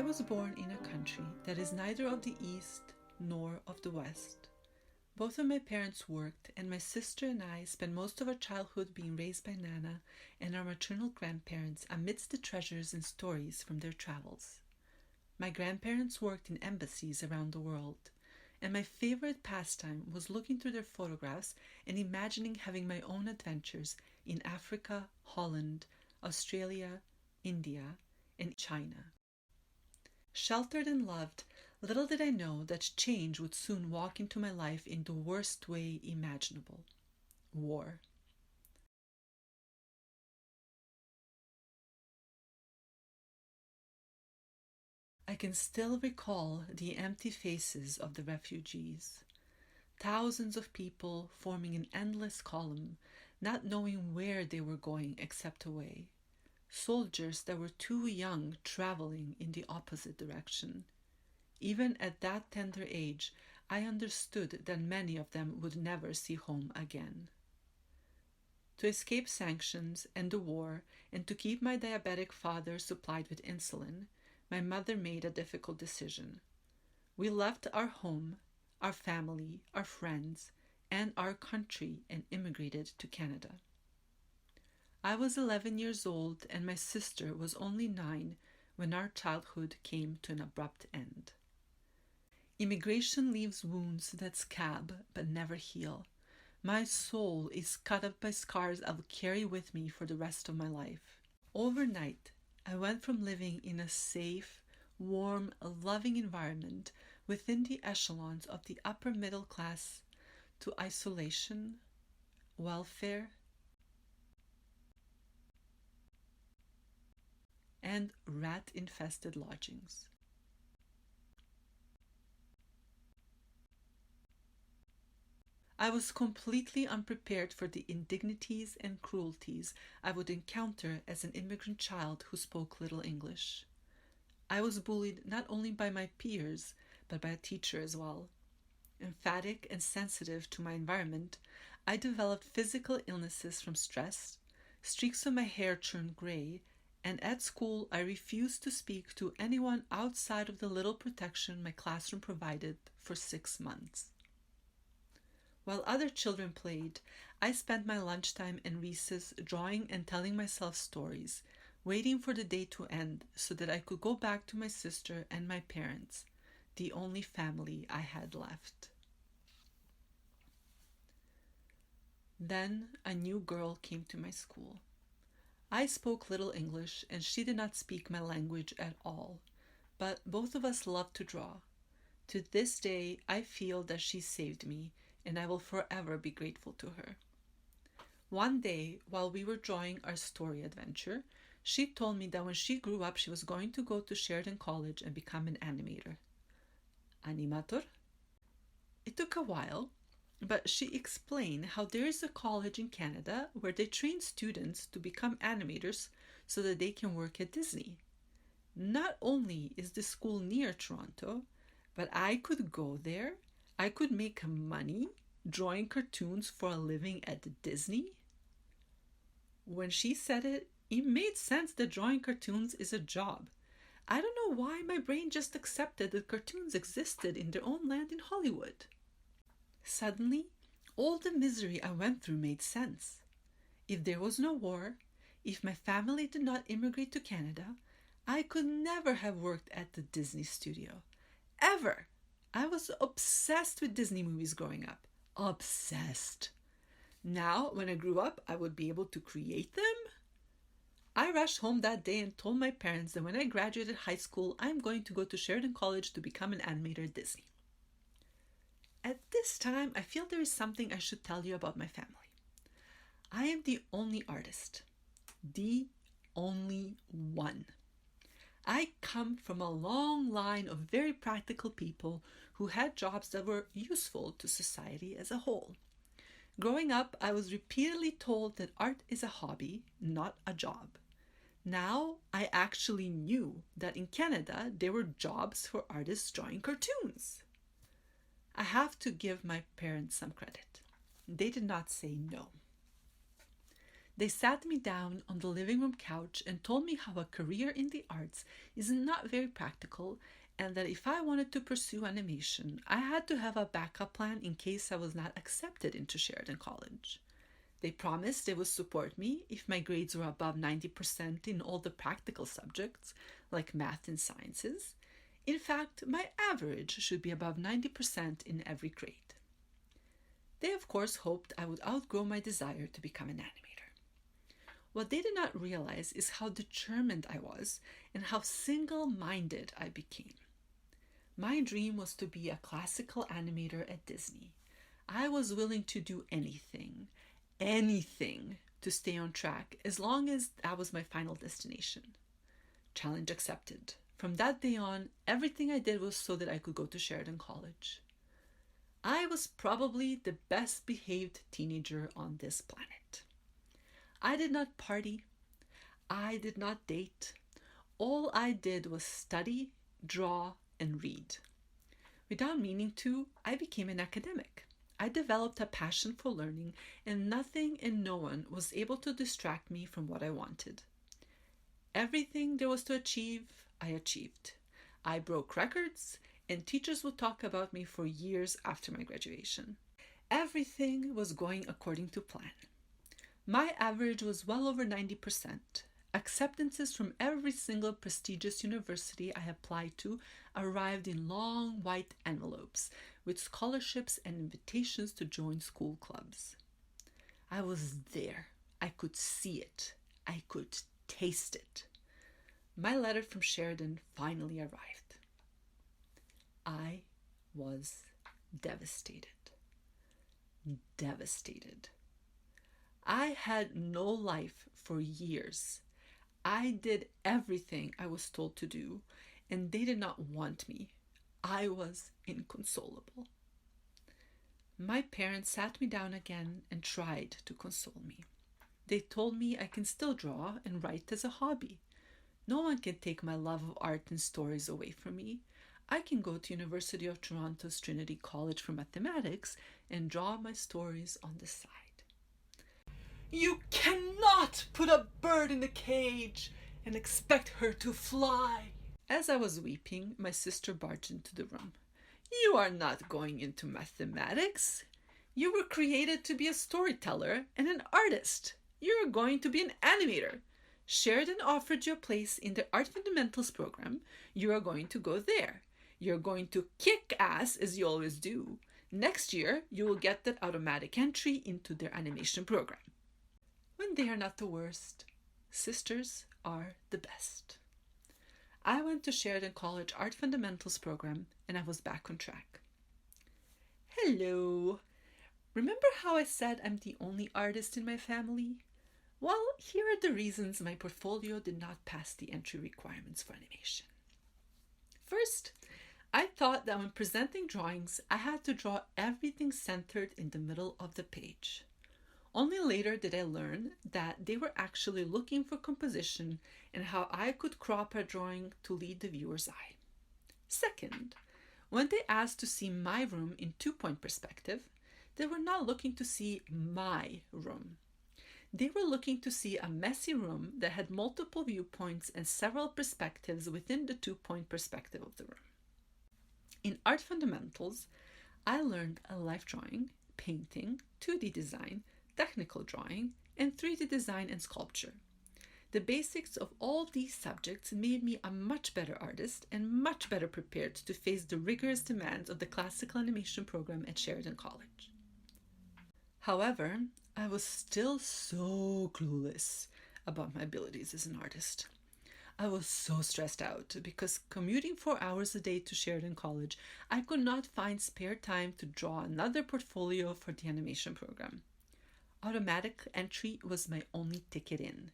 I was born in a country that is neither of the East nor of the West. Both of my parents worked, and my sister and I spent most of our childhood being raised by Nana and our maternal grandparents amidst the treasures and stories from their travels. My grandparents worked in embassies around the world, and my favorite pastime was looking through their photographs and imagining having my own adventures in Africa, Holland, Australia, India, and China. Sheltered and loved, little did I know that change would soon walk into my life in the worst way imaginable: war. I can still recall the empty faces of the refugees. Thousands of people forming an endless column, not knowing where they were going except away. Soldiers that were too young traveling in the opposite direction. Even at that tender age, I understood that many of them would never see home again. To escape sanctions and the war, and to keep my diabetic father supplied with insulin, my mother made a difficult decision. We left our home, our family, our friends, and our country and immigrated to Canada. I was 11 years old and my sister was only 9 when our childhood came to an abrupt end. Immigration leaves wounds that scab but never heal. My soul is cut up by scars I will carry with me for the rest of my life. Overnight, I went from living in a safe, warm, loving environment within the echelons of the upper middle class to isolation, welfare, and rat-infested lodgings. I was completely unprepared for the indignities and cruelties I would encounter as an immigrant child who spoke little English. I was bullied not only by my peers, but by a teacher as well. Emphatic and sensitive to my environment, I developed physical illnesses from stress, streaks of my hair turned gray, and at school I refused to speak to anyone outside of the little protection my classroom provided for 6 months. While other children played, I spent my lunchtime and recess drawing and telling myself stories, waiting for the day to end so that I could go back to my sister and my parents, the only family I had left. Then a new girl came to my school. I spoke little English and she did not speak my language at all, but both of us loved to draw. To this day, I feel that she saved me, and I will forever be grateful to her. One day, while we were drawing our story adventure, she told me that when she grew up, she was going to go to Sheridan College and become an animator. Animator? It took a while, but she explained how there is a college in Canada where they train students to become animators so that they can work at Disney. Not only is the school near Toronto, but I could go there. I could make money drawing cartoons for a living at Disney. When she said it, it made sense that drawing cartoons is a job. I don't know why my brain just accepted that cartoons existed in their own land in Hollywood. Suddenly, all the misery I went through made sense. If there was no war, if my family did not immigrate to Canada, I could never have worked at the Disney studio. Ever! I was obsessed with Disney movies growing up. Obsessed. Now, when I grew up, I would be able to create them? I rushed home that day and told my parents that when I graduated high school, I'm going to go to Sheridan College to become an animator at Disney. At this time, I feel there is something I should tell you about my family. I am the only artist. The only one. I come from a long line of very practical people who had jobs that were useful to society as a whole. Growing up, I was repeatedly told that art is a hobby, not a job. Now, I actually knew that in Canada, there were jobs for artists drawing cartoons. I have to give my parents some credit. They did not say no. They sat me down on the living room couch and told me how a career in the arts is not very practical and that if I wanted to pursue animation, I had to have a backup plan in case I was not accepted into Sheridan College. They promised they would support me if my grades were above 90% in all the practical subjects, like math and sciences. In fact, my average should be above 90% in every grade. They, of course, hoped I would outgrow my desire to become an animator. What they did not realize is how determined I was and how single-minded I became. My dream was to be a classical animator at Disney. I was willing to do anything to stay on track as long as that was my final destination. Challenge accepted. From that day on, everything I did was so that I could go to Sheridan College. I was probably the best behaved teenager on this planet. I did not party. I did not date. All I did was study, draw, and read. Without meaning to, I became an academic. I developed a passion for learning, and nothing and no one was able to distract me from what I wanted. Everything there was to achieve, I achieved. I broke records, and teachers would talk about me for years after my graduation. Everything was going according to plan. My average was well over 90%. Acceptances from every single prestigious university I applied to arrived in long white envelopes with scholarships and invitations to join school clubs. I was there. I could see it. I could taste it. My letter from Sheridan finally arrived. I was devastated. Devastated. I had no life for years. I did everything I was told to do, and they did not want me. I was inconsolable. My parents sat me down again and tried to console me. They told me I can still draw and write as a hobby. No one can take my love of art and stories away from me. I can go to University of Toronto's Trinity College for mathematics and draw my stories on the side. You cannot put a bird in a cage and expect her to fly. As I was weeping, my sister barged into the room. You are not going into mathematics. You were created to be a storyteller and an artist. You are going to be an animator. Sheridan offered you a place in the Art Fundamentals program. You are going to go there. You're going to kick ass as you always do. Next year, you will get that automatic entry into their animation program. When they are not the worst, sisters are the best. I went to Sheridan College Art Fundamentals program and I was back on track. Hello. Remember how I said I'm the only artist in my family? Well, here are the reasons my portfolio did not pass the entry requirements for animation. First, I thought that when presenting drawings, I had to draw everything centered in the middle of the page. Only later did I learn that they were actually looking for composition and how I could crop a drawing to lead the viewer's eye. Second, when they asked to see my room in two-point perspective, they were not looking to see my room. They were looking to see a messy room that had multiple viewpoints and several perspectives within the two-point perspective of the room. In Art Fundamentals, I learned a life drawing, painting, 2D design, technical drawing, and 3D design and sculpture. The basics of all these subjects made me a much better artist and much better prepared to face the rigorous demands of the classical animation program at Sheridan College. However, I was still so clueless about my abilities as an artist. I was so stressed out because commuting 4 hours a day to Sheridan College, I could not find spare time to draw another portfolio for the animation program. Automatic entry was my only ticket in,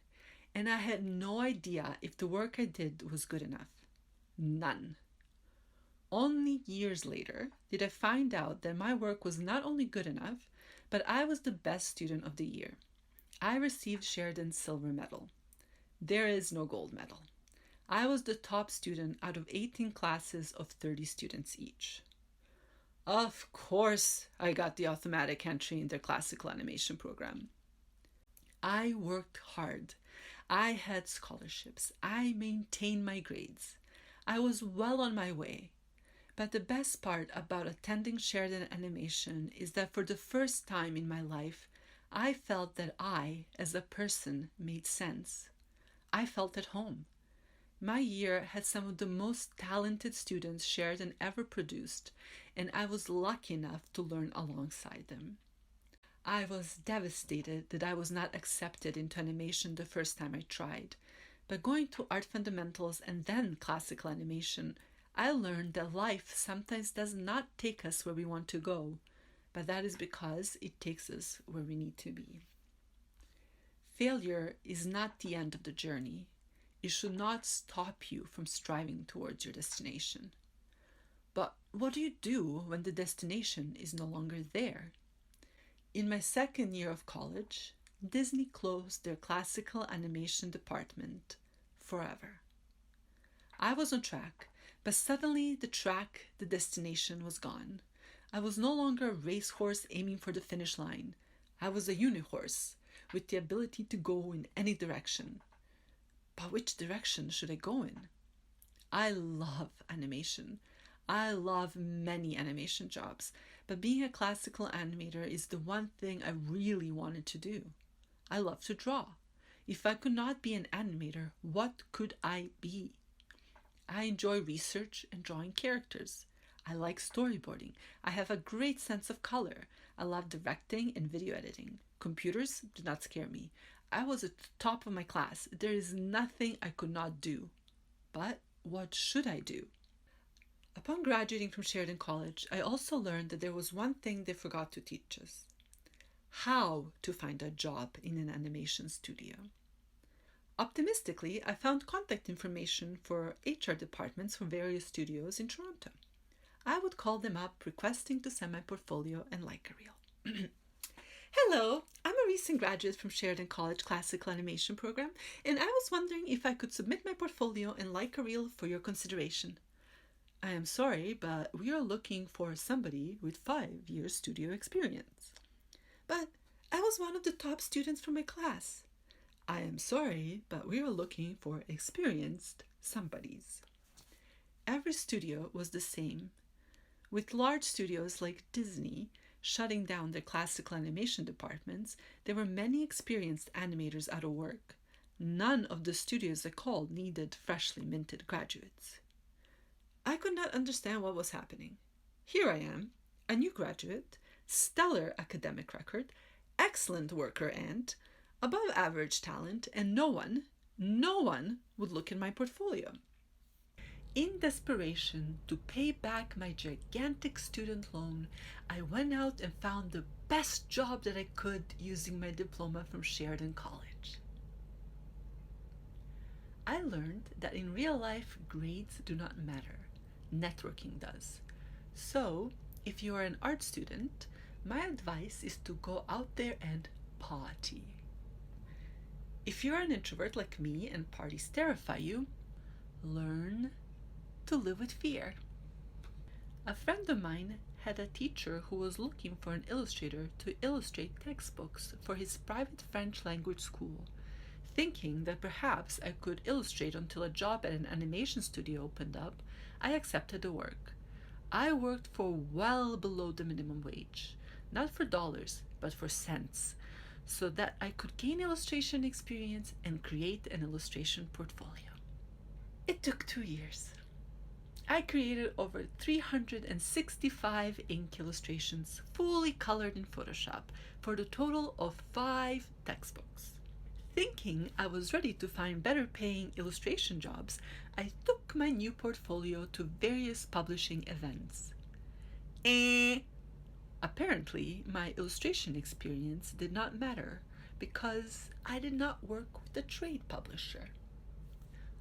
and I had no idea if the work I did was good enough. None. Only years later did I find out that my work was not only good enough, but I was the best student of the year. I received Sheridan's silver medal. There is no gold medal. I was the top student out of 18 classes of 30 students each. Of course, I got the automatic entry in their classical animation program. I worked hard. I had scholarships. I maintained my grades. I was well on my way. But the best part about attending Sheridan Animation is that for the first time in my life, I felt that I, as a person, made sense. I felt at home. My year had some of the most talented students Sheridan ever produced, and I was lucky enough to learn alongside them. I was devastated that I was not accepted into animation the first time I tried, but going to art fundamentals and then classical animation, I learned that life sometimes does not take us where we want to go, but that is because it takes us where we need to be. Failure is not the end of the journey. It should not stop you from striving towards your destination. But what do you do when the destination is no longer there? In my second year of college, Disney closed their classical animation department forever. I was on track, but suddenly the destination was gone. I was no longer a racehorse aiming for the finish line. I was a unihorse with the ability to go in any direction. But which direction should I go in? I love animation. I love many animation jobs, but being a classical animator is the one thing I really wanted to do. I love to draw. If I could not be an animator, what could I be? I enjoy research and drawing characters. I like storyboarding. I have a great sense of color. I love directing and video editing. Computers do not scare me. I was at the top of my class. There is nothing I could not do. But what should I do? Upon graduating from Sheridan College, I also learned that there was one thing they forgot to teach us: how to find a job in an animation studio. Optimistically, I found contact information for HR departments from various studios in Toronto. I would call them up requesting to send my portfolio and like a reel. Hello, I'm a recent graduate from Sheridan College Classical Animation Program, and I was wondering if I could submit my portfolio and like a reel for your consideration. I am sorry, but we are looking for somebody with 5 years studio experience. But I was one of the top students from my class. I am sorry, but we are looking for experienced somebodies. Every studio was the same. With large studios like Disney shutting down their classical animation departments, there were many experienced animators out of work. None of the studios I called needed freshly minted graduates. I could not understand what was happening. Here I am, a new graduate, stellar academic record, excellent worker and above average talent, and no one would look at my portfolio. In desperation to pay back my gigantic student loan, I went out and found the best job that I could using my diploma from Sheridan College. I learned that in real life, grades do not matter. Networking does. So, if you are an art student, my advice is to go out there and party. If you're an introvert like me and parties terrify you, learn to live with fear. A friend of mine had a teacher who was looking for an illustrator to illustrate textbooks for his private French language school. Thinking that perhaps I could illustrate until a job at an animation studio opened up, I accepted the work. I worked for well below the minimum wage, not for dollars, but for cents, so that I could gain illustration experience and create an illustration portfolio. It took 2 years. I created over 365 ink illustrations, fully colored in Photoshop, for the total of 5 textbooks. Thinking I was ready to find better paying illustration jobs, I took my new portfolio to various publishing events. Apparently, my illustration experience did not matter because I did not work with a trade publisher.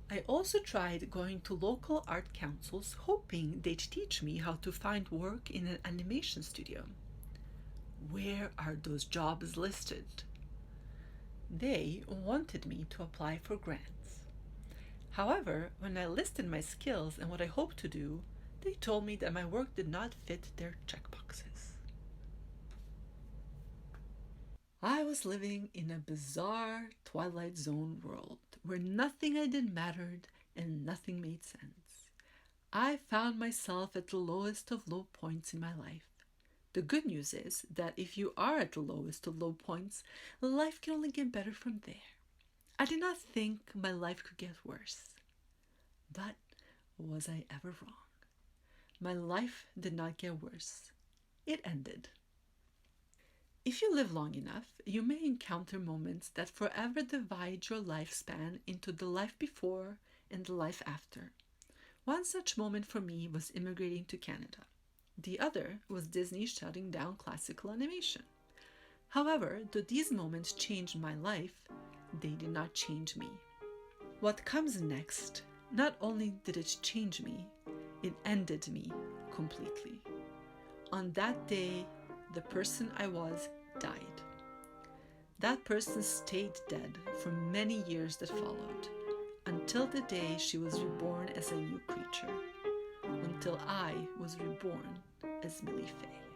I also tried going to local art councils hoping they'd teach me how to find work in an animation studio. Where are those jobs listed? They wanted me to apply for grants. However, when I listed my skills and what I hoped to do, they told me that my work did not fit their checkboxes. I was living in a bizarre Twilight Zone world where nothing I did mattered and nothing made sense. I found myself at the lowest of low points in my life. The good news is that if you are at the lowest of low points, life can only get better from there. I did not think my life could get worse. But was I ever wrong? My life did not get worse. It ended. If you live long enough, you may encounter moments that forever divide your lifespan into the life before and the life after. One such moment for me was immigrating to Canada. The other was Disney shutting down classical animation. However, though these moments changed my life, they did not change me. What comes next, not only did it change me, it ended me completely. On that day, the person I was died. That person stayed dead for many years that followed, until the day she was reborn as a new creature, until I was reborn as Mili Fay.